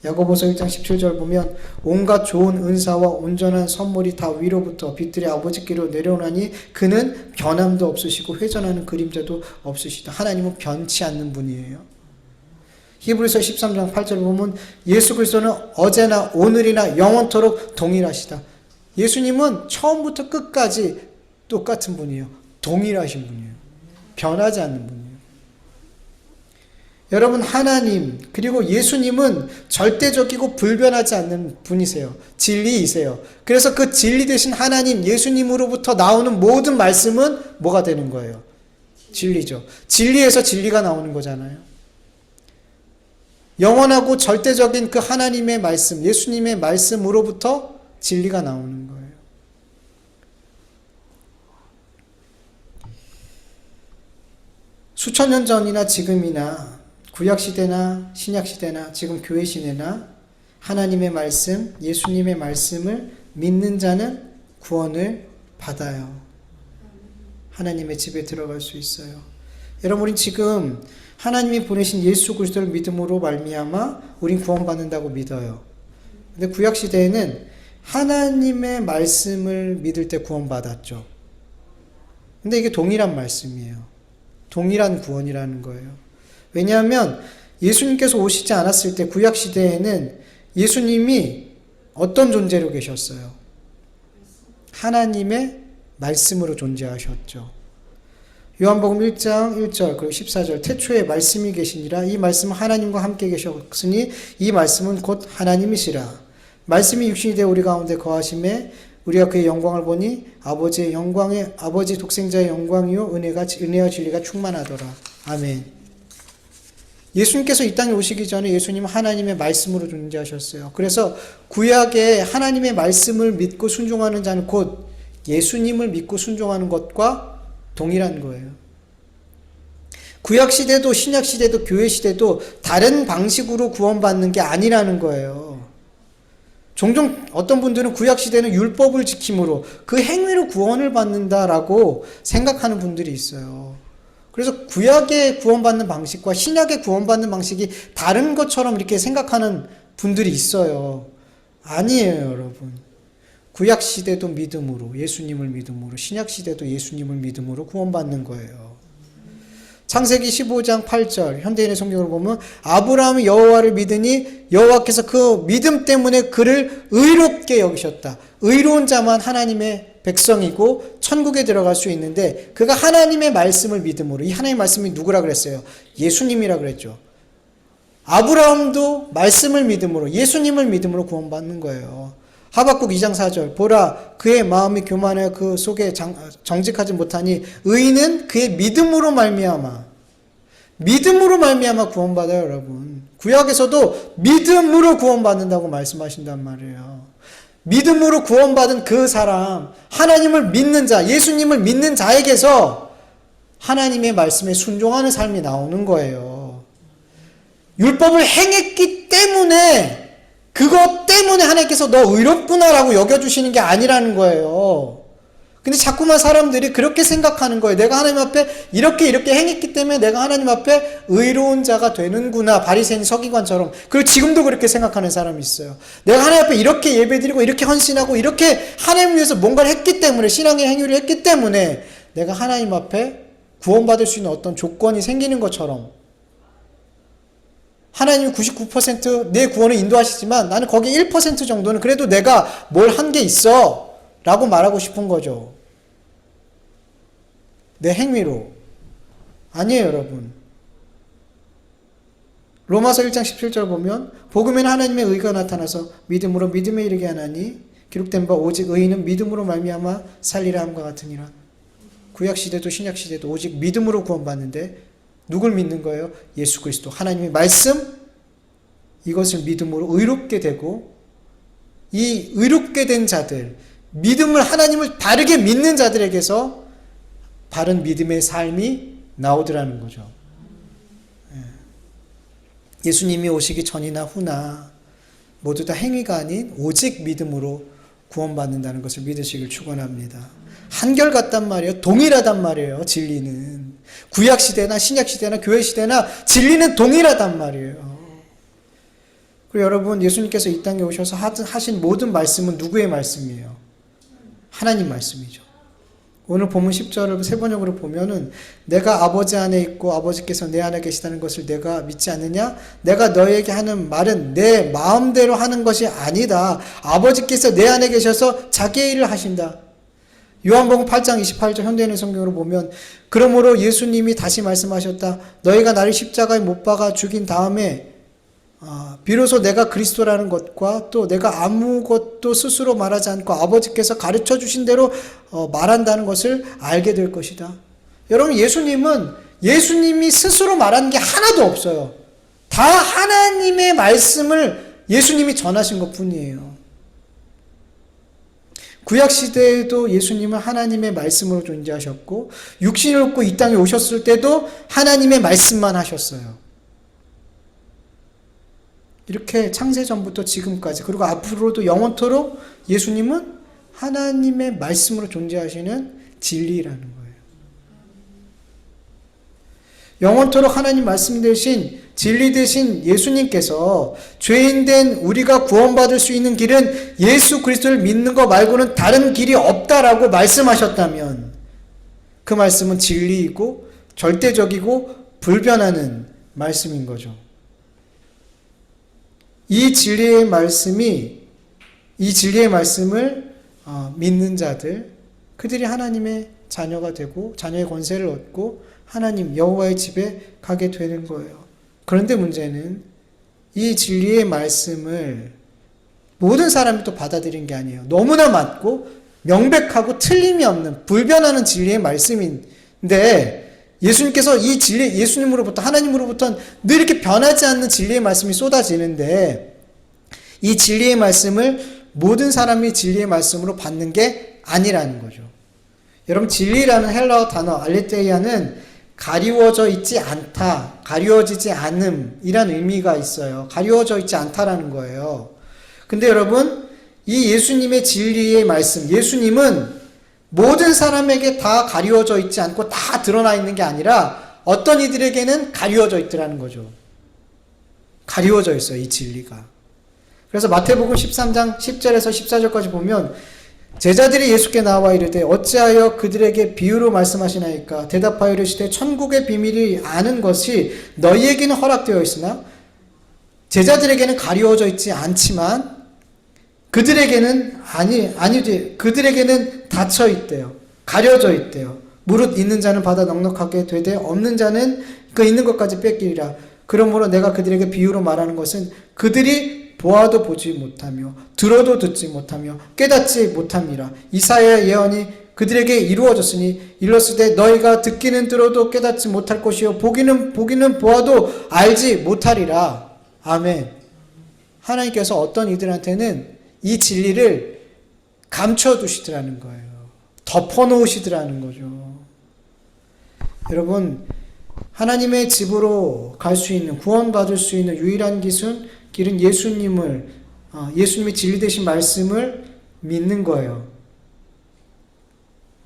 야고보서 1장 17절 보면 온갖 좋은 은사와 온전한 선물이 다 위로부터 빛들의 아버지께로 내려오나니 그는 변함도 없으시고 회전하는 그림자도 없으시다. 하나님은 변치 않는 분이에요. 히브리서 13장 8절 보면 예수 그리스도는 어제나 오늘이나 영원토록 동일하시다. 예수님은 처음부터 끝까지 똑같은 분이에요. 동일하신 분이에요. 변하지 않는 분이에요. 여러분, 하나님 그리고 예수님은 절대적이고 불변하지 않는 분이세요. 진리이세요. 그래서 그 진리 되신 하나님 예수님으로부터 나오는 모든 말씀은 뭐가 되는 거예요? 진리죠. 진리에서 진리가 나오는 거잖아요. 영원하고 절대적인 그 하나님의 말씀, 예수님의 말씀으로부터 진리가 나오는 거예요. 수천 년 전이나 지금이나 구약시대나 신약시대나 지금 교회시대나 하나님의 말씀, 예수님의 말씀을 믿는 자는 구원을 받아요. 하나님의 집에 들어갈 수 있어요. 여러분, 우린 지금 하나님이 보내신 예수 그리스도를 믿음으로 말미암아 우린 구원받는다고 믿어요. 근데 구약시대에는 하나님의 말씀을 믿을 때 구원받았죠. 근데 이게 동일한 말씀이에요. 동일한 구원이라는 거예요. 왜냐하면 예수님께서 오시지 않았을 때 구약 시대에는 예수님이 어떤 존재로 계셨어요? 하나님의 말씀으로 존재하셨죠. 요한복음 1장 1절 그리고 14절 태초에 말씀이 계시니라 이 말씀은 하나님과 함께 계셨으니 이 말씀은 곧 하나님이시라. 말씀이 육신이 되어 우리 가운데 거하심에 우리가 그의 영광을 보니 아버지의 영광에 아버지 독생자의 영광이요 은혜와 진리가 충만하더라. 아멘. 예수님께서 이 땅에 오시기 전에 예수님은 하나님의 말씀으로 존재하셨어요. 그래서 구약에 하나님의 말씀을 믿고 순종하는 자는 곧 예수님을 믿고 순종하는 것과 동일한 거예요. 구약 시대도 신약 시대도 교회 시대도 다른 방식으로 구원받는 게 아니라는 거예요. 종종 어떤 분들은 구약 시대는 율법을 지킴으로 그 행위로 구원을 받는다라고 생각하는 분들이 있어요. 그래서 구약의 구원받는 방식과 신약의 구원받는 방식이 다른 것처럼 이렇게 생각하는 분들이 있어요. 아니에요, 여러분. 구약 시대도 믿음으로, 예수님을 믿음으로, 신약 시대도 예수님을 믿음으로 구원받는 거예요. 창세기 15장 8절 현대인의 성경을 보면 아브라함이 여호와를 믿으니 여호와께서 그 믿음 때문에 그를 의롭게 여기셨다. 의로운 자만 하나님의 백성이고 천국에 들어갈 수 있는데 그가 하나님의 말씀을 믿음으로, 이 하나님의 말씀이 누구라 그랬어요? 예수님이라 그랬죠. 아브라함도 말씀을 믿음으로, 예수님을 믿음으로 구원받는 거예요. 하박국 2장 4절 보라 그의 마음이 교만하여 그 속에 정직하지 못하니 의인은 그의 믿음으로 말미암아 구원받아요. 여러분 구약에서도 믿음으로 구원받는다고 말씀하신단 말이에요. 믿음으로 구원받은 그 사람, 하나님을 믿는 자, 예수님을 믿는 자에게서 하나님의 말씀에 순종하는 삶이 나오는 거예요. 율법을 행했기 때문에 그것 때문에 하나님께서 너 의롭구나라고 여겨주시는 게 아니라는 거예요. 근데 자꾸만 사람들이 그렇게 생각하는 거예요. 내가 하나님 앞에 이렇게 행했기 때문에 내가 하나님 앞에 의로운 자가 되는구나. 바리새인 서기관처럼. 그리고 지금도 그렇게 생각하는 사람이 있어요. 내가 하나님 앞에 이렇게 예배드리고 이렇게 헌신하고 이렇게 하나님 위해서 뭔가를 했기 때문에, 신앙의 행위를 했기 때문에 내가 하나님 앞에 구원받을 수 있는 어떤 조건이 생기는 것처럼 하나님이 99% 내 구원을 인도하시지만 나는 거기 1% 정도는 그래도 내가 뭘 한 게 있어 라고 말하고 싶은 거죠. 내 행위로. 아니에요, 여러분. 로마서 1장 17절 보면 복음에는 하나님의 의가 나타나서 믿음으로 믿음에 이르게 하나니 기록된 바 오직 의인은 믿음으로 말미암아 살리라 함과 같으니라. 구약시대도 신약시대도 오직 믿음으로 구원받는데 누굴 믿는 거예요? 예수 그리스도 하나님의 말씀, 이것을 믿음으로 의롭게 되고 이 의롭게 된 자들, 믿음을 하나님을 바르게 믿는 자들에게서 바른 믿음의 삶이 나오더라는 거죠. 예수님이 오시기 전이나 후나 모두 다 행위가 아닌 오직 믿음으로 구원받는다는 것을 믿으시길 축원합니다. 한결같단 말이에요. 동일하단 말이에요. 진리는. 구약시대나 신약시대나 교회시대나 진리는 동일하단 말이에요. 그리고 여러분 예수님께서 이 땅에 오셔서 하신 모든 말씀은 누구의 말씀이에요? 하나님 말씀이죠. 오늘 본문 10절을 세 번역으로 보면은 내가 아버지 안에 있고 아버지께서 내 안에 계시다는 것을 내가 믿지 않느냐? 내가 너에게 하는 말은 내 마음대로 하는 것이 아니다. 아버지께서 내 안에 계셔서 자기의 일을 하신다. 요한복음 8장 28절 현대인의 성경으로 보면 그러므로 예수님이 다시 말씀하셨다. 너희가 나를 십자가에 못 박아 죽인 다음에 비로소 내가 그리스도라는 것과 또 내가 아무것도 스스로 말하지 않고 아버지께서 가르쳐 주신 대로 말한다는 것을 알게 될 것이다. 여러분 예수님이 스스로 말한 게 하나도 없어요. 다 하나님의 말씀을 예수님이 전하신 것 뿐이에요. 구약시대에도 예수님은 하나님의 말씀으로 존재하셨고 육신을 얻고 이 땅에 오셨을 때도 하나님의 말씀만 하셨어요. 이렇게 창세전부터 지금까지 그리고 앞으로도 영원토록 예수님은 하나님의 말씀으로 존재하시는 진리라는 거예요. 영원토록 하나님 말씀 대신 진리 대신 예수님께서 죄인된 우리가 구원받을 수 있는 길은 예수 그리스도를 믿는 것 말고는 다른 길이 없다라고 말씀하셨다면 그 말씀은 진리이고 절대적이고 불변하는 말씀인 거죠. 이 진리의 말씀을 믿는 자들, 그들이 하나님의 자녀가 되고 자녀의 권세를 얻고 하나님 여호와의 집에 가게 되는 거예요. 그런데 문제는 이 진리의 말씀을 모든 사람이 또 받아들인 게 아니에요. 너무나 맞고 명백하고 틀림이 없는 불변하는 진리의 말씀인데 예수님께서 이 진리, 예수님으로부터 하나님으로부터 늘 이렇게 변하지 않는 진리의 말씀이 쏟아지는데 이 진리의 말씀을 모든 사람이 진리의 말씀으로 받는 게 아니라는 거죠. 여러분, 진리라는 헬라어 단어 알레테이아는 가리워져 있지 않다, 가리워지지 않음이란 의미가 있어요. 가리워져 있지 않다라는 거예요. 근데 여러분, 이 예수님의 진리의 말씀, 예수님은 모든 사람에게 다 가리워져 있지 않고 다 드러나 있는 게 아니라 어떤 이들에게는 가리워져 있더라는 거죠. 가리워져 있어요, 이 진리가. 그래서 마태복음 13장 10절에서 14절까지 보면 제자들이 예수께 나와 이르되 어찌하여 그들에게 비유로 말씀하시나이까? 대답하여 이르시되 천국의 비밀이 아는 것이 너희에게는 허락되어 있으나 제자들에게는 가리워져 있지 않지만 그들에게는 그들에게는 닫혀 있대요. 가려져 있대요. 무릇 있는 자는 받아 넉넉하게 되되 없는 자는 그 있는 것까지 뺏기리라. 그러므로 내가 그들에게 비유로 말하는 것은 그들이 보아도 보지 못하며 들어도 듣지 못하며 깨닫지 못함이라. 이사야의 예언이 그들에게 이루어졌으니 일렀으되 너희가 듣기는 들어도 깨닫지 못할 것이요 보기는 보아도 알지 못하리라. 아멘. 하나님께서 어떤 이들한테는 이 진리를 감춰두시더라는 거예요. 덮어놓으시더라는 거죠. 여러분, 하나님의 집으로 갈 수 있는, 구원받을 수 있는 유일한 길은 예수님의 진리 되신 말씀을 믿는 거예요.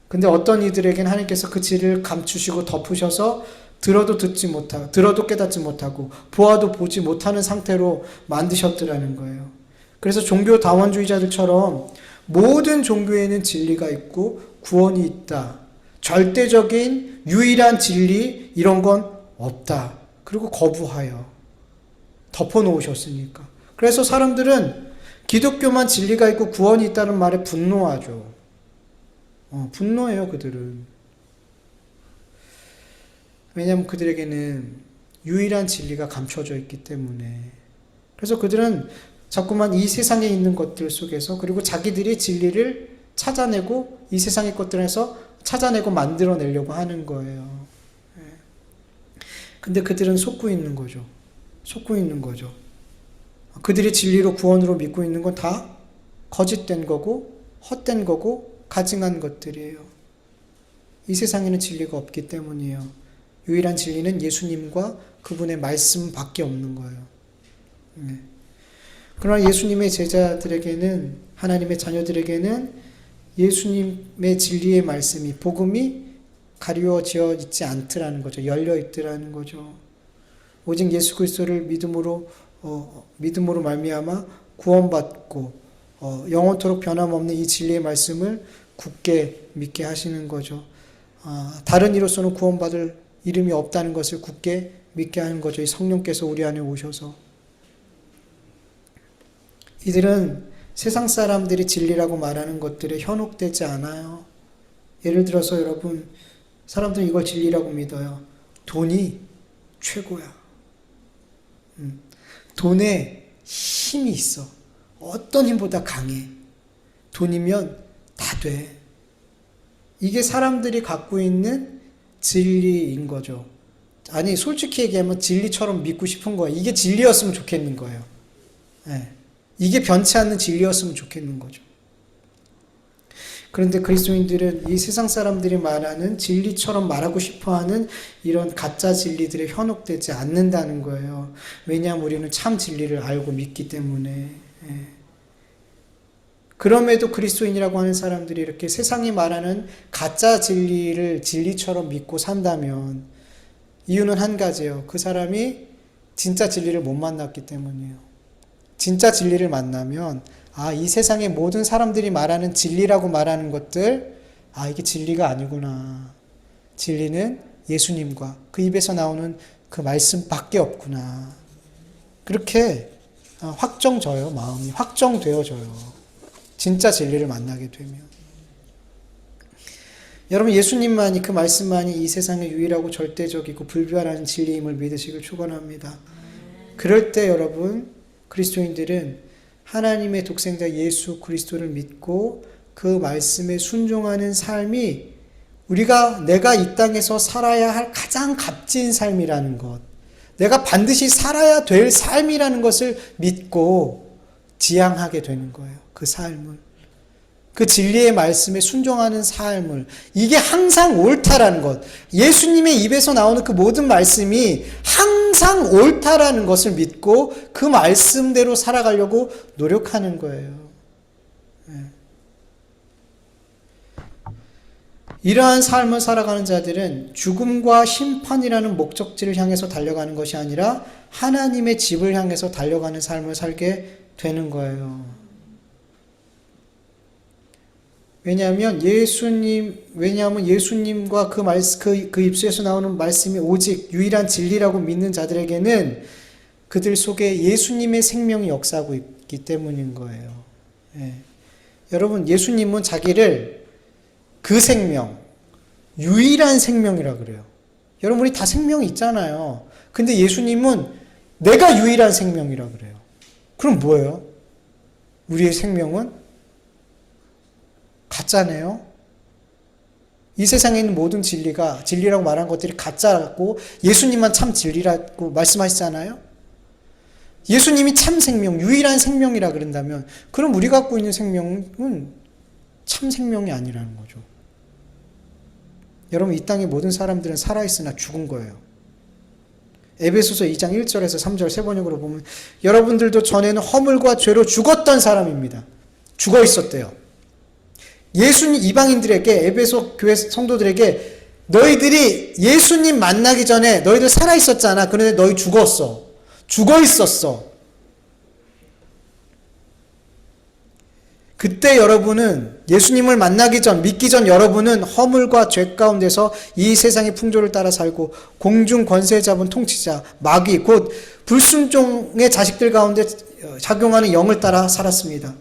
근데 어떤 이들에게는 하나님께서 그 진리를 감추시고 덮으셔서 들어도 깨닫지 못하고 보아도 보지 못하는 상태로 만드셨더라는 거예요. 그래서 종교 다원주의자들처럼 모든 종교에는 진리가 있고 구원이 있다. 절대적인 유일한 진리 이런 건 없다. 그리고 거부하여 덮어놓으셨으니까. 그래서 사람들은 기독교만 진리가 있고 구원이 있다는 말에 분노하죠. 분노해요, 그들은. 왜냐하면 그들에게는 유일한 진리가 감춰져 있기 때문에. 그래서 그들은 자꾸만 이 세상에 있는 것들 속에서 그리고 자기들이 진리를 찾아내고 이 세상의 것들에서 찾아내고 만들어내려고 하는 거예요. 근데 그들은 속고 있는 거죠. 그들이 진리로 구원으로 믿고 있는 건 다 거짓된 거고 헛된 거고 가증한 것들이에요. 이 세상에는 진리가 없기 때문이에요. 유일한 진리는 예수님과 그분의 말씀밖에 없는 거예요. 그러나 예수님의 제자들에게는, 하나님의 자녀들에게는 예수님의 진리의 말씀이, 복음이 가리워져 있지 않더라는 거죠. 열려 있더라는 거죠. 오직 예수 그리스도를 믿음으로 말미암아 구원받고 영원토록 변함없는 이 진리의 말씀을 굳게 믿게 하시는 거죠. 다른 이로서는 구원받을 이름이 없다는 것을 굳게 믿게 하는 거죠. 이 성령께서 우리 안에 오셔서. 이들은 세상 사람들이 진리라고 말하는 것들에 현혹되지 않아요. 예를 들어서 여러분, 사람들은 이걸 진리라고 믿어요. 돈이 최고야. 돈에 힘이 있어. 어떤 힘보다 강해. 돈이면 다 돼. 이게 사람들이 갖고 있는 진리인 거죠. 아니, 솔직히 얘기하면 진리처럼 믿고 싶은 거예요. 이게 진리였으면 좋겠는 거예요. 네. 이게 변치 않는 진리였으면 좋겠는 거죠. 그런데 그리스도인들은 이 세상 사람들이 말하는 진리처럼 말하고 싶어하는 이런 가짜 진리들에 현혹되지 않는다는 거예요. 왜냐하면 우리는 참 진리를 알고 믿기 때문에. 그럼에도 그리스도인이라고 하는 사람들이 이렇게 세상이 말하는 가짜 진리를 진리처럼 믿고 산다면 이유는 한 가지예요. 그 사람이 진짜 진리를 못 만났기 때문이에요. 진짜 진리를 만나면 이 세상의 모든 사람들이 말하는 진리라고 말하는 것들, 이게 진리가 아니구나. 진리는 예수님과 그 입에서 나오는 그 말씀밖에 없구나. 그렇게 확정져요. 마음이 확정되어져요. 진짜 진리를 만나게 되면. 여러분, 예수님만이, 그 말씀만이 이 세상의 유일하고 절대적이고 불변하는 진리임을 믿으시길 축원합니다. 그럴 때 여러분, 그리스도인들은 하나님의 독생자 예수 그리스도를 믿고 그 말씀에 순종하는 삶이 내가 이 땅에서 살아야 할 가장 값진 삶이라는 것, 내가 반드시 살아야 될 삶이라는 것을 믿고 지향하게 되는 거예요. 그 삶을. 그 진리의 말씀에 순종하는 삶을. 이게 항상 옳다라는 것. 예수님의 입에서 나오는 그 모든 말씀이 항상 옳다라는 것을 믿고 그 말씀대로 살아가려고 노력하는 거예요. 이러한 삶을 살아가는 자들은 죽음과 심판이라는 목적지를 향해서 달려가는 것이 아니라 하나님의 집을 향해서 달려가는 삶을 살게 되는 거예요. 왜냐하면 예수님과 그 입술에서 나오는 말씀이 오직 유일한 진리라고 믿는 자들에게는 그들 속에 예수님의 생명이 역사하고 있기 때문인 거예요. 여러분, 예수님은 자기를 그 생명, 유일한 생명이라 그래요. 여러분이 다 생명이 있잖아요. 근데 예수님은 내가 유일한 생명이라 그래요. 그럼 뭐예요? 우리의 생명은 가짜네요. 이 세상에 있는 모든 진리라고 말한 것들이 가짜라고, 예수님만 참 진리라고 말씀하시잖아요. 예수님이 참 생명, 유일한 생명이라 그런다면 그럼 우리가 갖고 있는 생명은 참 생명이 아니라는 거죠. 여러분, 이 땅의 모든 사람들은 살아있으나 죽은 거예요. 에베소서 2장 1절에서 3절 세 번역으로 보면 여러분들도 전에는 허물과 죄로 죽었던 사람입니다. 죽어 있었대요. 예수님, 이방인들에게, 에베소 교회 성도들에게 너희들이 예수님 만나기 전에 너희들 살아있었잖아. 그런데 너희 죽었어. 죽어 있었어. 그때 여러분은 예수님을 만나기 전, 믿기 전 여러분은 허물과 죄 가운데서 이 세상의 풍조를 따라 살고 공중 권세 잡은 통치자, 마귀, 곧 불순종의 자식들 가운데 작용하는 영을 따라 살았습니다.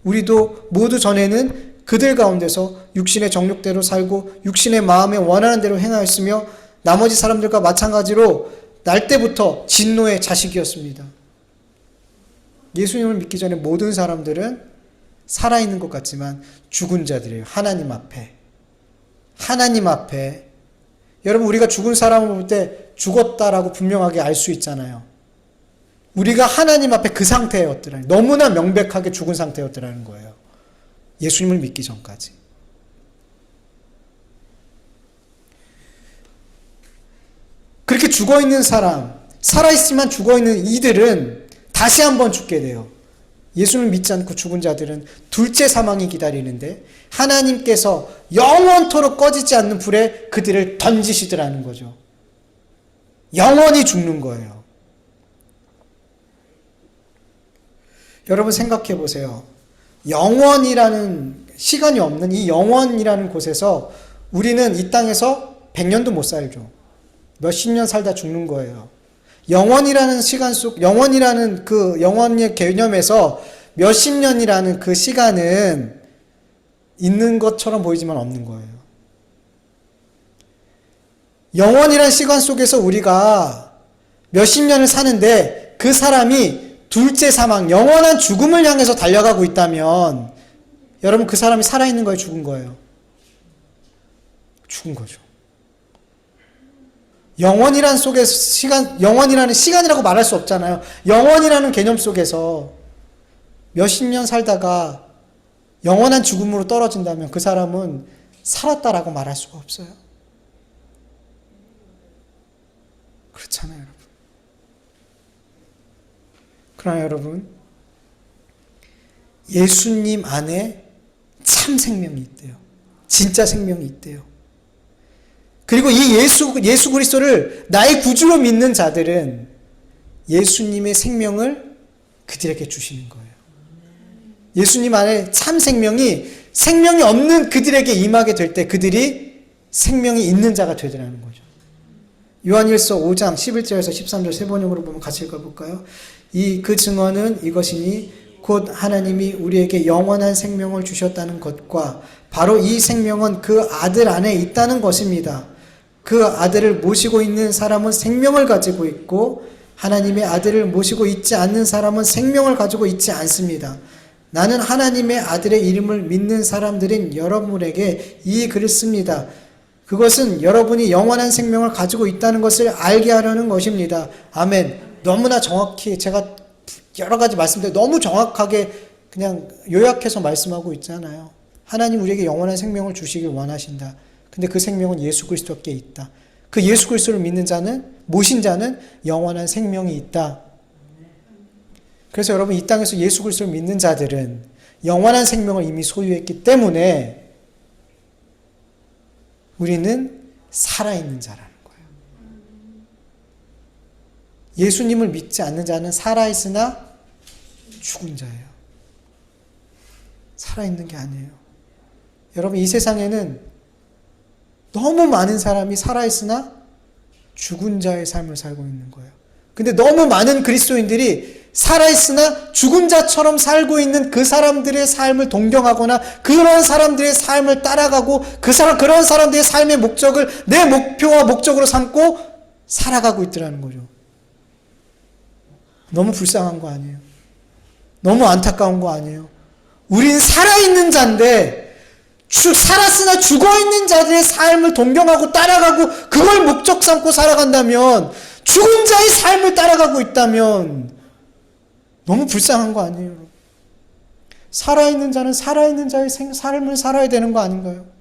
우리도 모두 전에는 그들 가운데서 육신의 정욕대로 살고 육신의 마음에 원하는 대로 행하였으며 나머지 사람들과 마찬가지로 날 때부터 진노의 자식이었습니다. 예수님을 믿기 전에 모든 사람들은 살아있는 것 같지만 죽은 자들이에요. 하나님 앞에. 여러분, 우리가 죽은 사람을 볼 때 죽었다라고 분명하게 알 수 있잖아요. 우리가 하나님 앞에 그 상태였더라는, 너무나 명백하게 죽은 상태였더라는 거예요. 예수님을 믿기 전까지. 그렇게 죽어있는 사람, 살아있지만 죽어있는 이들은 다시 한번 죽게 돼요. 예수를 믿지 않고 죽은 자들은 둘째 사망이 기다리는데 하나님께서 영원토록 꺼지지 않는 불에 그들을 던지시더라는 거죠. 영원히 죽는 거예요. 여러분, 생각해 보세요. 영원이라는, 시간이 없는 이 영원이라는 곳에서 우리는 이 땅에서 100년도 못 살죠. 몇십 년 살다 죽는 거예요. 영원이라는 시간 속, 영원이라는 그 영원의 개념에서 몇십 년이라는 그 시간은 있는 것처럼 보이지만 없는 거예요. 영원이라는 시간 속에서 우리가 몇십 년을 사는데 그 사람이 둘째 사망, 영원한 죽음을 향해서 달려가고 있다면 여러분, 그 사람이 살아있는 거예요? 죽은 거예요? 죽은 거죠. 영원이라는 속에서 영원이라는 시간이라고 말할 수 없잖아요. 영원이라는 개념 속에서 몇십 년 살다가 영원한 죽음으로 떨어진다면 그 사람은 살았다라고 말할 수가 없어요. 그렇잖아요, 여러분. 그러나 여러분, 예수님 안에 참 생명이 있대요. 진짜 생명이 있대요. 그리고 이 예수 그리스도를 나의 구주로 믿는 자들은 예수님의 생명을 그들에게 주시는 거예요. 예수님 안에 참 생명이 없는 그들에게 임하게 될 때 그들이 생명이 있는 자가 되더라는 거죠. 요한일서 5장 11절에서 13절 세 번역으로 보면 같이 읽어볼까요? 그 증언은 이것이니 곧 하나님이 우리에게 영원한 생명을 주셨다는 것과 바로 이 생명은 그 아들 안에 있다는 것입니다. 그 아들을 모시고 있는 사람은 생명을 가지고 있고 하나님의 아들을 모시고 있지 않는 사람은 생명을 가지고 있지 않습니다. 나는 하나님의 아들의 이름을 믿는 사람들인 여러분에게 이 글을 씁니다. 그것은 여러분이 영원한 생명을 가지고 있다는 것을 알게 하려는 것입니다. 아멘. 너무나 정확히 제가 여러 가지 말씀들 너무 정확하게 그냥 요약해서 말씀하고 있잖아요. 하나님 우리에게 영원한 생명을 주시길 원하신다. 근데 그 생명은 예수 그리스도께 있다. 그 예수 그리스도를 믿는 자는, 모신 자는 영원한 생명이 있다. 그래서 여러분 이 땅에서 예수 그리스도를 믿는 자들은 영원한 생명을 이미 소유했기 때문에 우리는 살아있는 자라는 거예요. 예수님을 믿지 않는 자는 살아있으나 죽은 자예요. 살아있는 게 아니에요. 여러분 이 세상에는 너무 많은 사람이 살아있으나 죽은 자의 삶을 살고 있는 거예요. 근데 너무 많은 그리스도인들이 살아있으나 죽은 자처럼 살고 있는 그 사람들의 삶을 동경하거나 그런 사람들의 삶을 따라가고 그런 사람들의 삶의 목적을 내 목표와 목적으로 삼고 살아가고 있더라는 거죠. 너무 불쌍한 거 아니에요? 너무 안타까운 거 아니에요? 우린 살아있는 자인데 살았으나 죽어있는 자들의 삶을 동경하고 따라가고 그걸 목적 삼고 살아간다면, 죽은 자의 삶을 따라가고 있다면 너무 불쌍한 거 아니에요? 살아있는 자는 살아있는 자의 삶을 살아야 되는 거 아닌가요?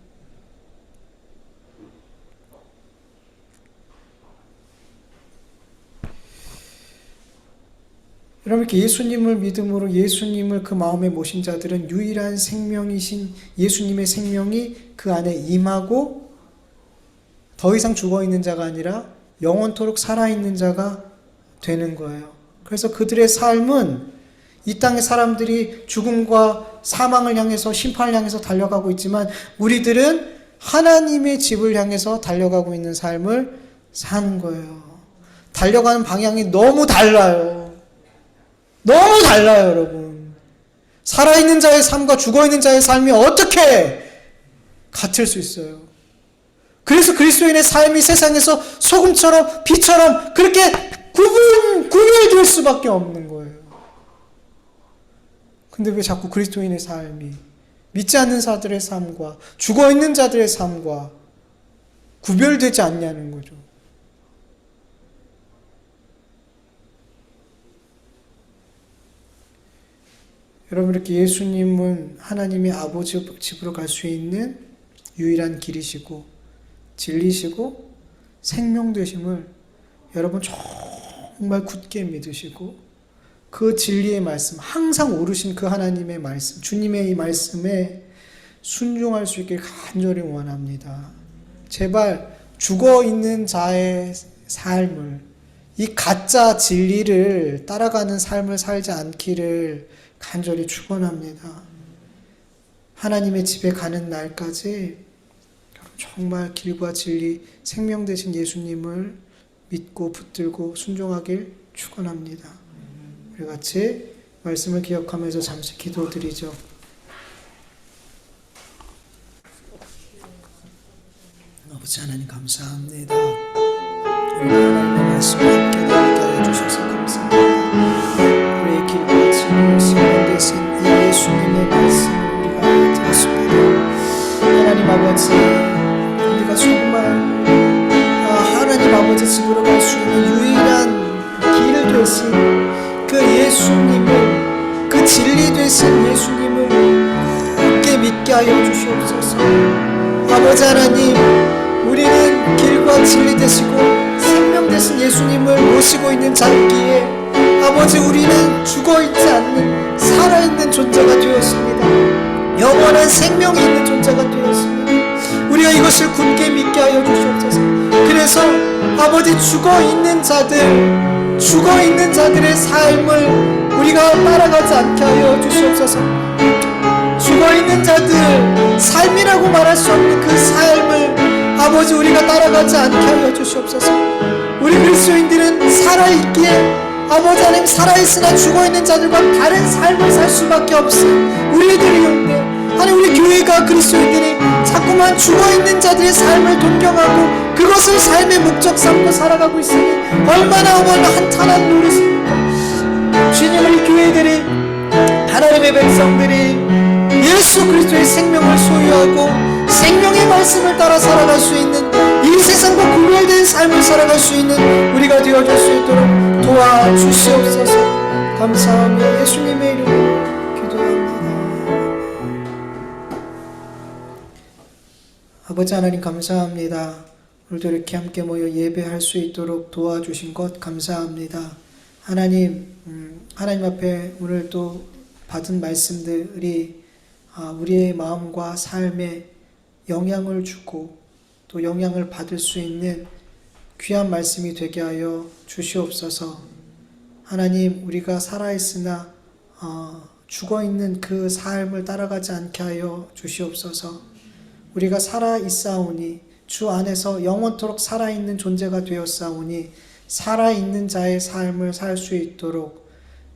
여러분, 이렇게 예수님을 믿음으로 예수님을 그 마음에 모신 자들은 유일한 생명이신 예수님의 생명이 그 안에 임하고 더 이상 죽어있는 자가 아니라 영원토록 살아있는 자가 되는 거예요. 그래서 그들의 삶은 이 땅의 사람들이 죽음과 사망을 향해서 심판을 향해서 달려가고 있지만 우리들은 하나님의 집을 향해서 달려가고 있는 삶을 사는 거예요. 달려가는 방향이 너무 달라요. 너무 달라요, 여러분. 살아있는 자의 삶과 죽어있는 자의 삶이 어떻게 같을 수 있어요? 그래서 그리스도인의 삶이 세상에서 소금처럼 비처럼 그렇게 구별될 수밖에 없는 거예요. 근데 왜 자꾸 그리스도인의 삶이 믿지 않는 자들의 삶과 죽어있는 자들의 삶과 구별되지 않냐는 거죠. 여러분, 이렇게 예수님은 하나님의 아버지 집으로 갈 수 있는 유일한 길이시고 진리시고 생명 되심을 여러분 정말 굳게 믿으시고 그 진리의 말씀, 항상 오르신 그 하나님의 말씀, 주님의 이 말씀에 순종할 수 있길 간절히 원합니다. 제발 죽어있는 자의 삶을, 이 가짜 진리를 따라가는 삶을 살지 않기를 간절히 축원합니다. 하나님의 집에 가는 날까지 정말 길과 진리, 생명 되신 예수님을 믿고 붙들고 순종하길 축원합니다. 우리 같이 말씀을 기억하면서 잠시 기도드리죠. 아버지 하나님 감사합니다. 우리 하나님의 말씀을 함께 나누게 해주셔서 감사합니다. 우리의 길과 진리를 생명 되신 이 예수님의 말씀을 우리가 들었습니다. 하나님 아버지, 우리가 정말 하나님 아버지 집으로 갈 수 있는 유일한 길 되신 그 예수님을, 그 진리 되신 예수님을 굳게 믿게 하여 주시옵소서. 아버지 하나님, 우리는 길과 진리 되시고 생명 되신 예수님을 모시고 있는 자기에 아버지, 우리는 죽어있지 않는 살아있는 존재가 되었습니다. 영원한 생명이 있는 존재가 되었습니다. 우리가 이것을 굳게 믿게 하여 주시옵소서. 그래서 아버지, 죽어있는 자들의 삶을 우리가 따라가지 않게 하여 주시옵소서. 죽어있는 자들, 삶이라고 말할 수 없는 그 삶을 아버지 우리가 따라가지 않게 하여 주시옵소서. 우리 그리스도인들은 살아있기에 아버지 하나님 살아있으나 죽어있는 자들과 다른 삶을 살 수밖에 없음 우리들이온데 하나님 우리 교회가 그리스도인들이 자꾸만 죽어있는 자들의 삶을 동경하고 그것을 삶의 목적 삼고 살아가고 있으니 얼마나 한탄한 노릇입니까. 주님 우리 교회들이 하나님의 백성들이 예수 그리스도의 생명을 소유하고 생명의 말씀을 따라 살아갈 수 있는 이 세상과 구별된 삶을 살아갈 수 있는 우리가 되어줄 수 있도록 도와주시옵소서. 감사하며 예수님의 이름으로 기도합니다. 아버지 하나님 감사합니다. 오늘도 이렇게 함께 모여 예배할 수 있도록 도와주신 것 감사합니다. 하나님 앞에 오늘 또 받은 말씀들이 우리의 마음과 삶에 영향을 주고 또 영향을 받을 수 있는 귀한 말씀이 되게 하여 주시옵소서. 하나님 우리가 살아있으나 죽어있는 그 삶을 따라가지 않게 하여 주시옵소서. 우리가 살아있사오니 주 안에서 영원토록 살아있는 존재가 되었사오니 살아있는 자의 삶을 살 수 있도록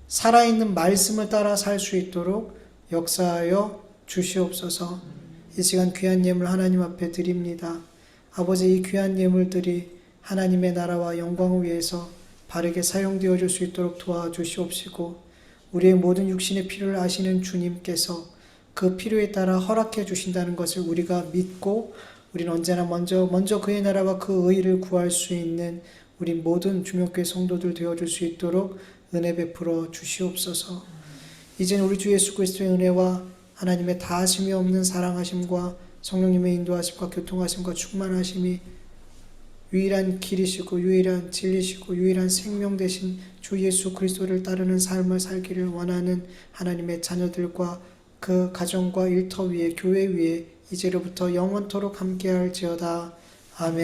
살아있는 말씀을 따라 살 수 있도록 역사하여 주시옵소서. 이 시간 귀한 예물 하나님 앞에 드립니다. 아버지 이 귀한 예물들이 하나님의 나라와 영광을 위해서 바르게 사용되어질 수 있도록 도와주시옵시고 우리의 모든 육신의 필요를 아시는 주님께서 그 필요에 따라 허락해 주신다는 것을 우리가 믿고 우리는 언제나 먼저 그의 나라와 그 의를 구할 수 있는 우리 모든 주명교회 성도들 되어줄 수 있도록 은혜 베풀어 주시옵소서. 이제는 우리 주 예수 그리스도의 은혜와 하나님의 다하심이 없는 사랑하심과 성령님의 인도하심과 교통하심과 충만하심이 유일한 길이시고 유일한 진리시고 유일한 생명 되신 주 예수 그리스도를 따르는 삶을 살기를 원하는 하나님의 자녀들과 그 가정과 일터 위에 교회 위에 이제로부터 영원토록 함께할지어다. 아멘.